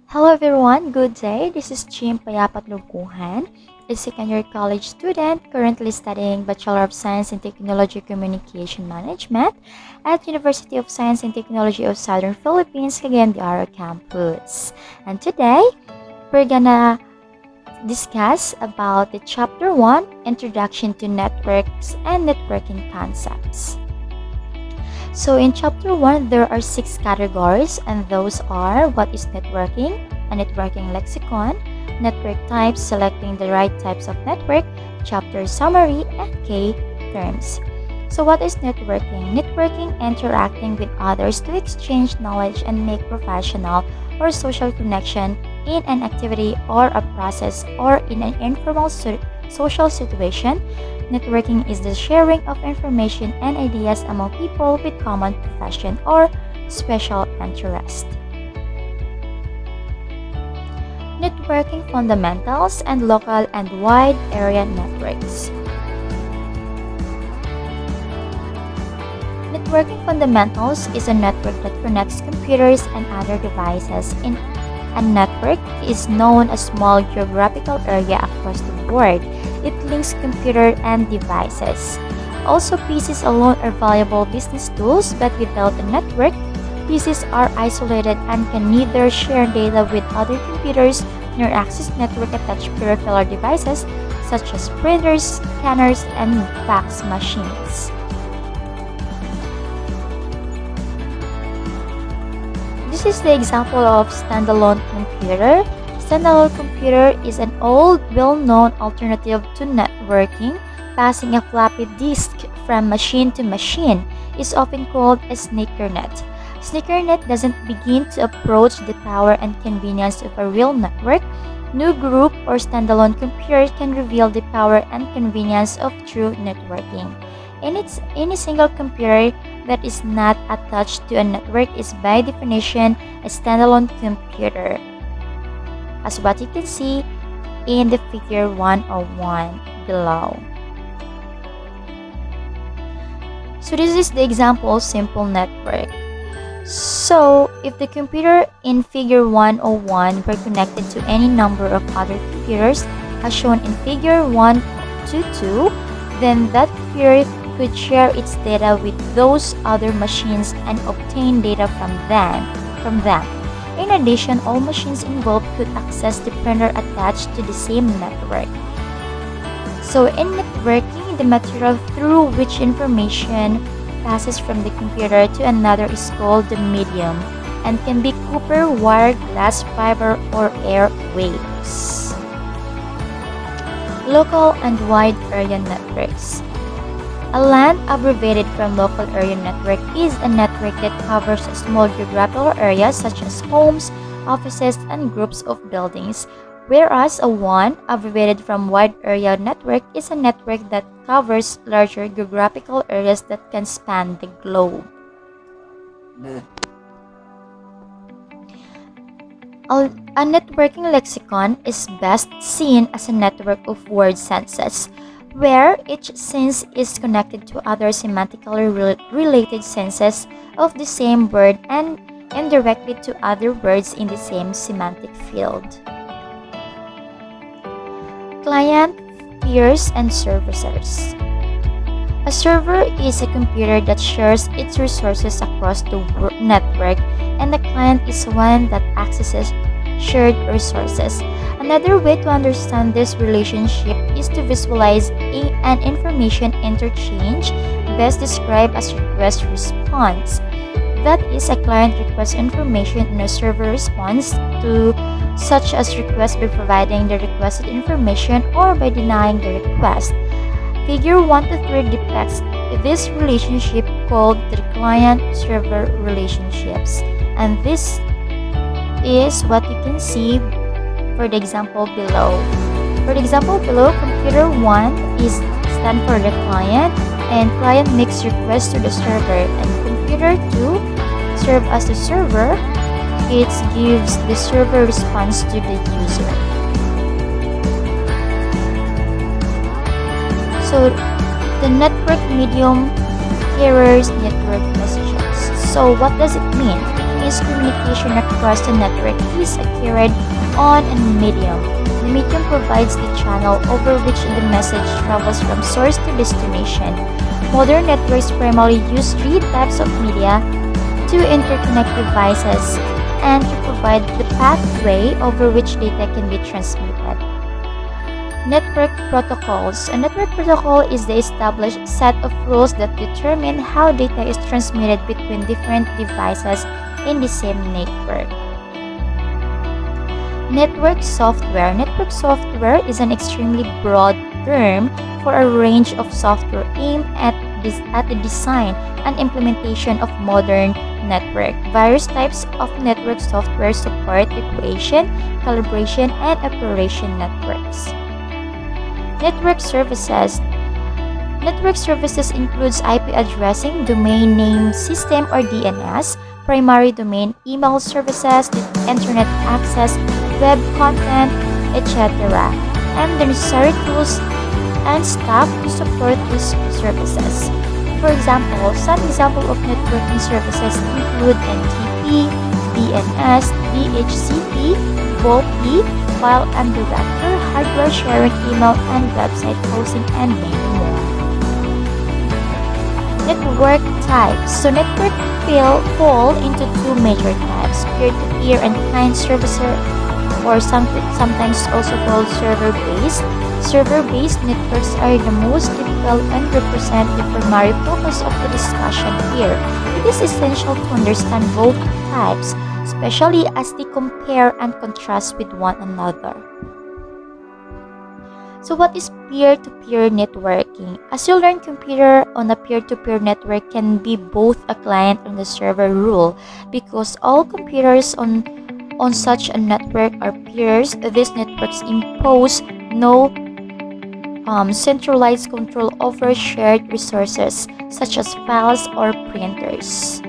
Hello everyone, good day. This is Jim Payapat Lukuhan, a second-year college student currently studying Bachelor of Science in Technology Communication Management at University of Science and Technology of Southern Philippines, Cagayan de Oro campus. And today, we're gonna discuss about the Chapter 1, Introduction to Networks and Networking Concepts. So in chapter 1, there are 6 categories, and those are what is networking, a networking lexicon, network types, selecting the right types of network, chapter summary, and key terms. So what is networking? Networking, interacting with others to exchange knowledge and make professional or social connection in an activity or a process or in an informal social situation. Networking is the sharing of information and ideas among people with common profession or special interest. Networking fundamentals and local and wide area networks. Networking fundamentals is a network that connects computers and other devices in a network is known as small geographical area across the board. It links computer and devices. Also, PCs alone are valuable business tools, but without a network, PCs are isolated and can neither share data with other computers nor access network-attached peripheral devices such as printers, scanners, and fax machines. This is the example of standalone computer. Standalone computer is an old, well-known alternative to networking. Passing a floppy disk from machine to machine is often called a sneakernet. Sneakernet doesn't begin to approach the power and convenience of a real network. No group or standalone computer can reveal the power and convenience of true networking. Any single computer that is not attached to a network is by definition a standalone computer, as what you can see in the figure 101 below. So this is the example simple network. So if the computer in figure 101 were connected to any number of other computers as shown in figure 122, then that computer could share its data with those other machines and obtain data from them. In addition, all machines involved could access the printer attached to the same network. So in networking, the material through which information passes from the computer to another is called the medium and can be copper, wire, glass, fiber, or air waves. Local and wide area networks. A LAN, abbreviated from Local Area Network, is a network that covers a small geographical areas such as homes, offices, and groups of buildings, whereas a WAN, abbreviated from Wide Area Network, is a network that covers larger geographical areas that can span the globe. A networking lexicon is best seen as a network of word senses, where each sense is connected to other semantically related senses of the same word and indirectly to other words in the same semantic field. Client, peers, and services. A server is a computer that shares its resources across the network, and the client is one that accesses shared resources. Another way to understand this relationship is to visualize an information interchange, best described as request-response. That is, a client requests information and a server responds to such as request by providing the requested information or by denying the request. Figure 1 to 3 depicts this relationship called the client-server relationships, and this is what you can see for the example below. For the example below, computer 1 is stand for the client, and client makes request to the server, and computer 2 serve as the server. It gives the server response to the user. So the network medium carriers network messages. So what does it mean? It means communication across the network is carried on a medium. The medium provides the channel over which the message travels from source to destination. Modern networks primarily use three types of media to interconnect devices and to provide the pathway over which data can be transmitted. Network protocols. A network protocol is the established set of rules that determine how data is transmitted between different devices in the same network. Network software. Network software is an extremely broad term for a range of software aimed at the design and implementation of modern network. Various types of network software support the creation, calibration, and operation networks. Network services. Network services includes IP addressing, domain name system or DNS, primary domain email services, internet access, web content, etc., and the necessary tools and staff to support these services. For example, some example of networking services include NTP, DNS, DHCP, VoIP, file and director, hardware sharing, email and website hosting, and many more. Network types. So network fall into two major types: peer-to-peer and client services, or sometimes also called server-based. Server-based networks are the most typical and represent the primary focus of the discussion here. It is essential to understand both types, especially as they compare and contrast with one another. So what is peer-to-peer networking? A learn, computer on a peer-to-peer network can be both a client and a server rule. Because all computers on such a network are peers, these networks impose no centralized control over shared resources such as files or printers.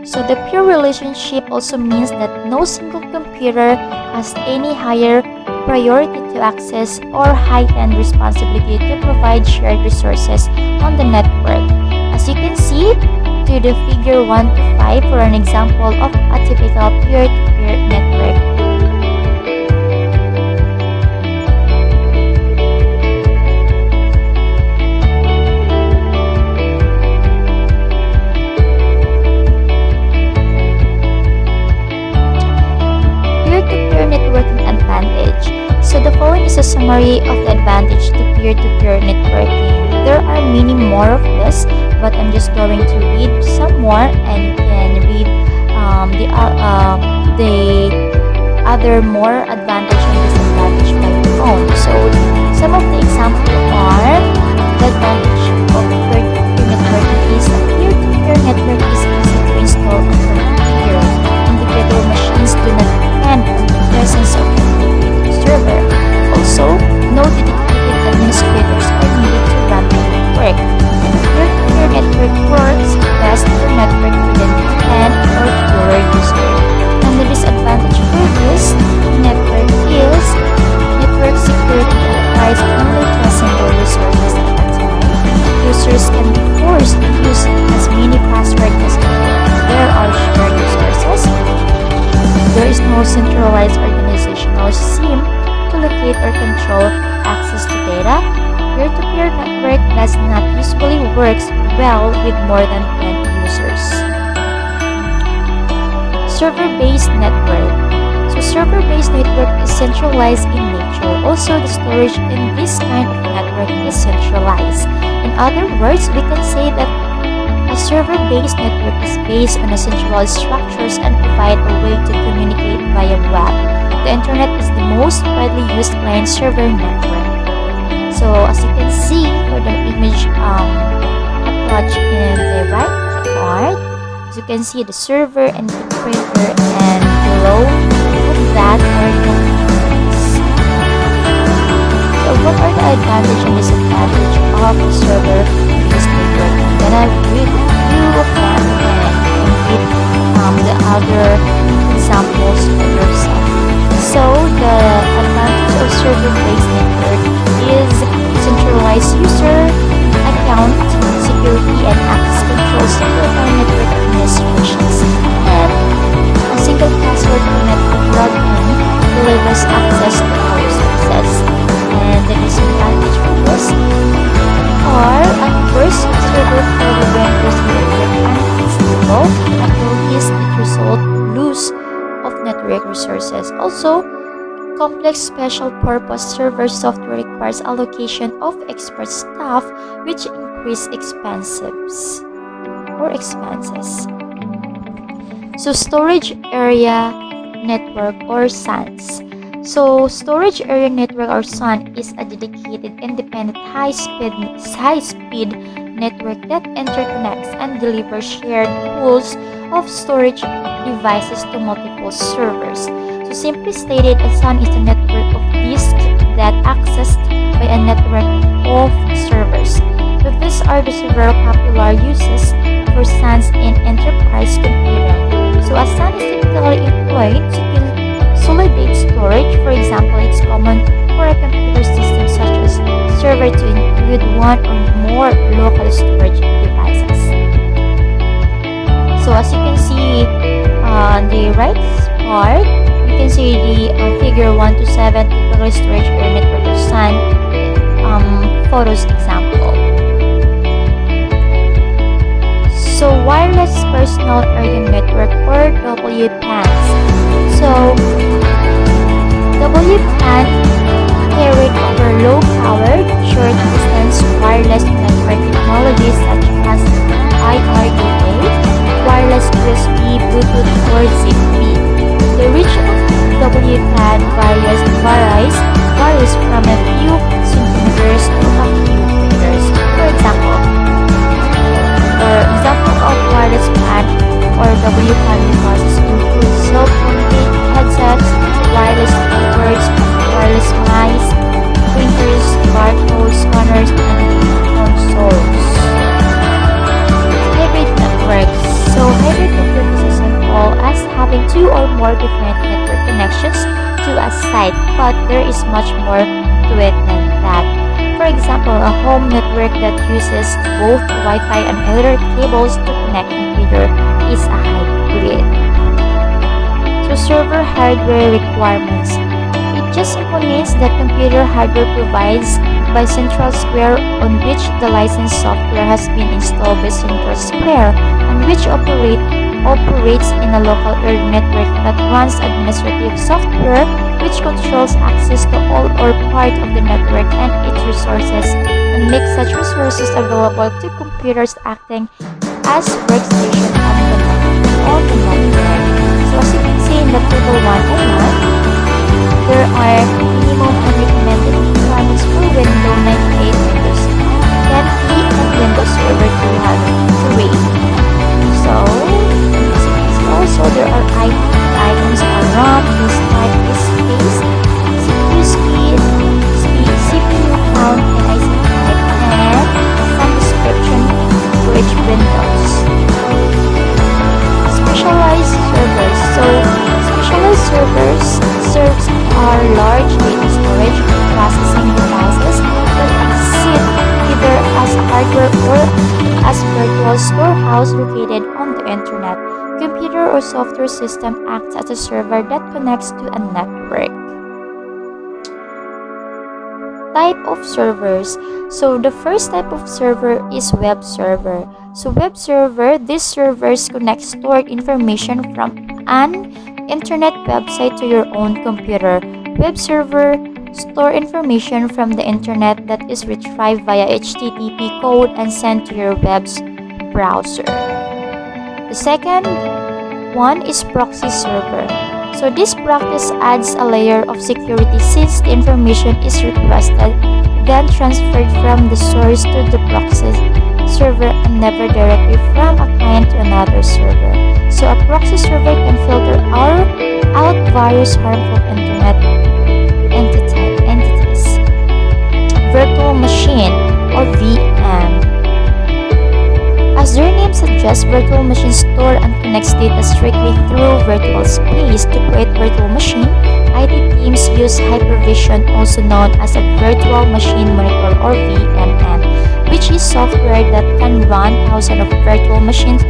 So the peer relationship also means that no single computer has any higher priority to access or heightened responsibility to provide shared resources on the network. As you can see to the figure 1 to 5 for an example of a typical peer-to-peer network. Peer-to-peer networking advantage. So the following is a summary of the advantage to peer-to-peer networking. There are many more of this, but I'm just going to read some more, and you can read the other more advantage and disadvantage by your own. So some of the examples are the advantage of peer-to-peer networking is a peer-to-peer network is easy to install and configure. Individual machines do not depend on the presence of a dedicated server. Also, no dedicated administrators are needed to run the network. Peer-to-peer network works best for network within 10 or fewer users. And the disadvantage for this network is network security applies only to a single resource at a time. Users can be forced to use as many passwords as there are shared resources. There is no centralized organizational SIM to locate or control access to data. Peer-to-peer network does not usually works well with more than 10 users. Server-based network. So server-based network is centralized in nature. Also, the storage in this kind of network is centralized. In other words, we can say that a server-based network is based on a centralized structures and provide a way to communicate via web. The internet is the most widely used client-server network. So as you can see for the image attached in the right part, as you can see the server and the printer, and below of that are the components. So what are the advantages and disadvantages of the server-based network? I'm gonna read a few of them and read the other examples for yourself. So the advantage of server-based network is centralized user account security and access control, simplifying network administrations, and computers access to our resources. And the disadvantage of this are, at first, server failure renders the network unstable. At the least, it results loss of network resources. Also, complex special purpose server software requires allocation of expert staff, which increase expenses. So storage area network or SANs. So storage area network or SAN is a dedicated independent high-speed network that interconnects and delivers shared pools of storage devices to multiple servers. So simply stated, a SAN is a network of disks that accessed by a network of servers. So these are the several popular uses for SANs in enterprise computing. So a SAN is typically employed to consolidate storage. For example, it's common for a computer system such as server to include one or more local storage devices. So as you can see on the right part, you can see the figure 1 to 7 typical storage area network of SAN photos example. So wireless personal area network or WPANs. So WPAN carried over low-powered, short-distance wireless network technologies such as IRDA, wireless USB, Bluetooth, or Zigbee. The reach of WPAN varies from a few centimeters to a few meters. For example of wireless PAN or WPAN devices include cell phone headsets, wireless keyboards, wireless mice, printers, barcodes, scanners, and consoles. Hybrid networks. So hybrid network is as simple as having two or more different network connections to a site, but there is much more to it than that. For example, a home network that uses both Wi-Fi and Ethernet cables to connect a computer is a hybrid. So server hardware requirements. It just simply means that computer hardware provides by Central Square on which the licensed software has been installed by Central Square and which operates in a local area network that runs administrative software which controls access to all or part of the network and its resources and makes such resources available to computers acting as workstation on the network. So as you can see in the table 101, there are minimum and recommended requirements for Windows 98, Windows 10T, and Windows Server 3. So as you can see also there are items are RAM, disk type, disk space, CPU speed, CPU count, and IC type, and some description for each Windows. Specialized servers. So specialized servers serves are large data storage processing devices that exist either as hardware or as virtual storehouse located on the internet. Computer or software system acts as a server that connects to a network. Type of servers. So the first type of server is web server. So web server, these servers connect stored information from an internet website to your own computer. Web server store information from the internet that is retrieved via HTTP code and sent to your web browser. The second one is proxy server. So this practice adds a layer of security since the information is requested, then transferred from the source to the proxy server and never directly from a client to another server. So a proxy server can filter out various harmful internet entities. Virtual machine or VM. As their name suggests, virtual machines store and connects data strictly through virtual space. To create virtual machine, IT teams use Hyper-V, also known as a virtual machine monitor or VMM, which is software that can run thousands of virtual machines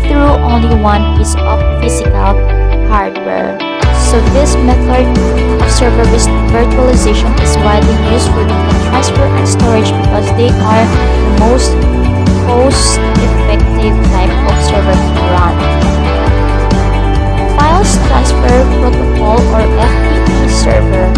through only one piece of physical hardware. So this method of server virtualization is widely used for data transfer and storage because they are the most cost-effective type of server to run. Files Transfer Protocol or FTP server.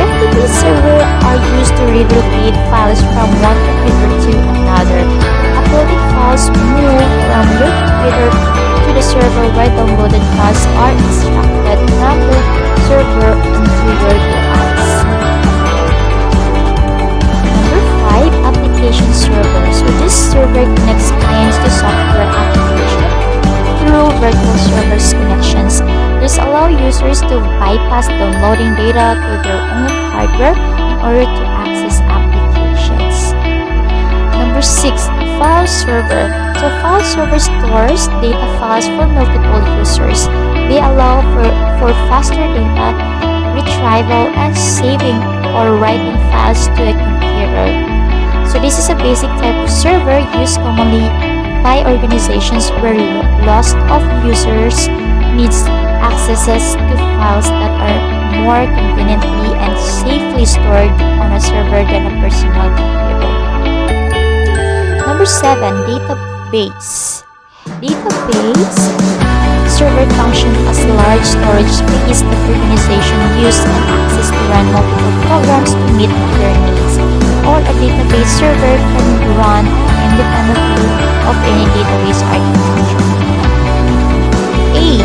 FTP server are used to relocate files from one computer to another. Uploaded files move from your computer to the server where downloaded files are extracted from the server onto your device. Number 5, application server. So this server connects clients to software application through virtual servers connections. This allows users to bypass downloading data to their own hardware in order to access applications. Number 6, file server. So file server stores data files for multiple users. They allow for faster data retrieval and saving or writing files to a computer. So this is a basic type of server used commonly by organizations where lots of users needs accesses to files that are more conveniently and safely stored on a server than a personal computer. Number 7, database. Database server function as large storage space that organization use and access to run multiple programs to meet their needs. Or a database server can run independently of any database architecture. 8.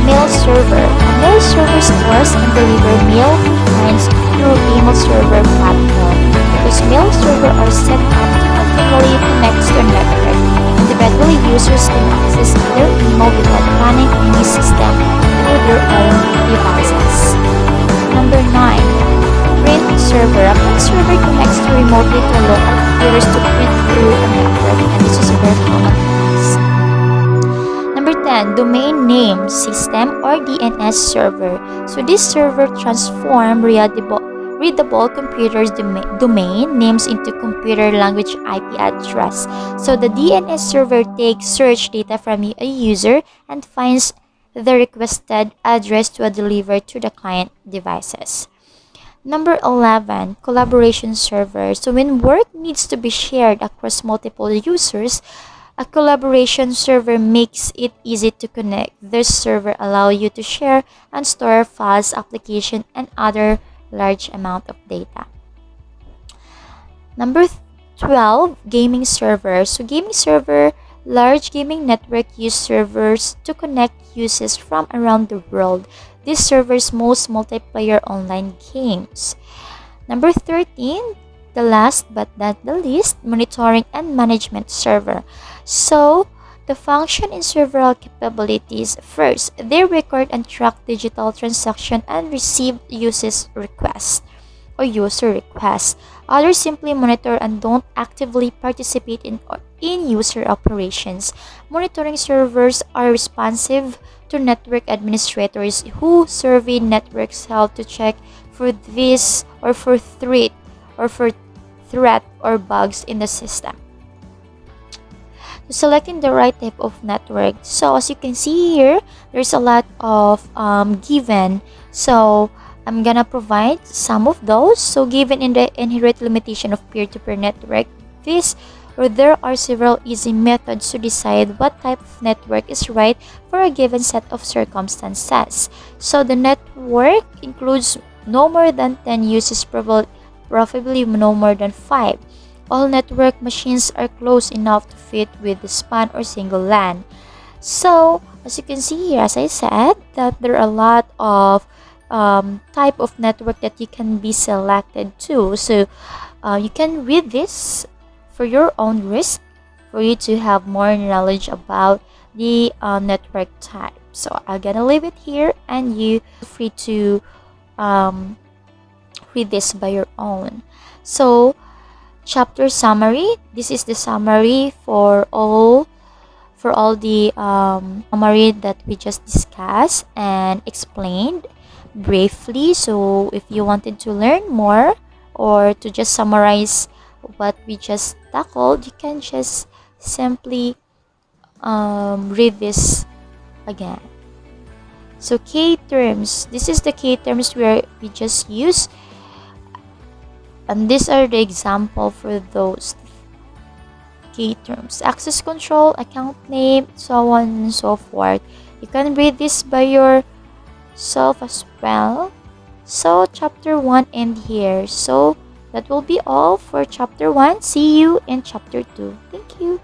Mail server. A mail server stores and delivers mail to clients through email server platform. Those mail server are set up to continually connect to a network. Individually, users can access their email without running any system through their own devices. Number 9. Print server. A print server connects remotely to local computers to print through a network, and this is a very common practice. Number 10, domain name system or DNS server. So this server transforms readable computers domain names into computer language IP address. So the DNS server takes search data from a user and finds the requested address to deliver to the client devices. Number 11, collaboration server. So when work needs to be shared across multiple users, a collaboration server makes it easy to connect. This server allows you to share and store files, application, and other large amount of data. Number 12, gaming server. So gaming server, large gaming network use servers to connect users from around the world. This servers most multiplayer online games. Number 13, the last but not the least, monitoring and management server. So the function in several capabilities. First, they record and track digital transaction and receive users requests or user requests. Others simply monitor and don't actively participate in user operations. Monitoring servers are responsive to network administrators who survey networks health to check for this or for threat or bugs in the system. Selecting the right type of network. So as you can see here, there's a lot of given. So I'm gonna provide some of those. So given in the inherent limitation of peer-to-peer network, there are several easy methods to decide what type of network is right for a given set of circumstances. So the network includes no more than 10 users, preferably no more than 5. All network machines are close enough to fit with the span or single LAN. So as you can see here, as I said, that there are a lot of type of network that you can be selected to. So you can read this for your own risk, for you to have more knowledge about the network type. So I'm gonna leave it here, and you feel free to read this by your own. So chapter summary. This is the summary for all the summary that we just discussed and explained briefly. So if you wanted to learn more or to just summarize what we just tackled, you can just simply read this again. So K terms, this is the K terms where we just use, and these are the example for those K terms: access control, account name, so on and so forth. You can read this by yourself as well. So chapter 1 end here. So that will be all for chapter 1. See you in chapter 2. Thank you.